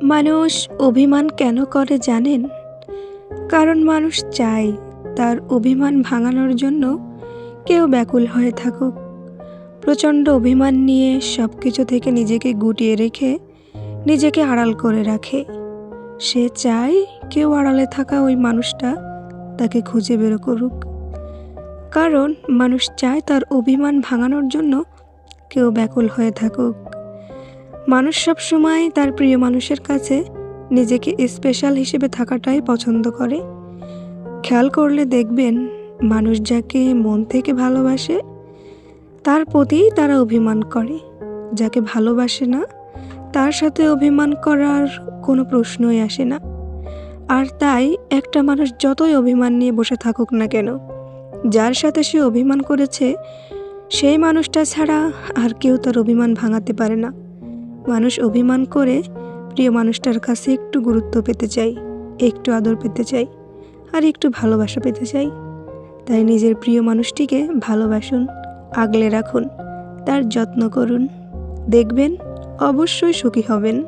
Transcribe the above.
মানুষ অভিমান কেন করে জানেন? কারণ মানুষ চায় তার অভিমান ভাঙানোর জন্য কেউ ব্যাকুল হয়ে থাকুক। প্রচণ্ড অভিমান নিয়ে সব কিছু থেকে নিজেকে গুটিয়ে রেখে নিজেকে আড়াল করে রাখে। সে চায় কেউ আড়ালে থাকা ওই মানুষটা তাকে খুঁজে বের করুক। কারণ মানুষ চায় তার অভিমান ভাঙানোর জন্য কেউ ব্যাকুল হয়ে থাকুক। মানুষ সবসময় তার প্রিয় মানুষের কাছে নিজেকে স্পেশাল হিসেবে থাকাটাই পছন্দ করে। খেয়াল করলে দেখবেন, মানুষ যাকে মন থেকে ভালোবাসে তার প্রতিই তারা অভিমান করে। যাকে ভালোবাসে না তার সাথে অভিমান করার কোনো প্রশ্নই আসে না। আর তাই একটা মানুষ যতই অভিমান নিয়ে বসে থাকুক না কেন, যার সাথে সে অভিমান করেছে সেই মানুষটা ছাড়া আর কেউ তার অভিমান ভাঙাতে পারে না। মানুষ অভিমান করে প্রিয় মানুষটার কাছে একটু গুরুত্ব পেতে চাই, একটু আদর পেতে চাই, আর একটু ভালোবাসা পেতে চাই। তাই নিজের প্রিয় মানুষটিকে ভালোবাসুন, আগলে রাখুন, তার যত্ন করুন। দেখবেন অবশ্যই সুখী হবেন।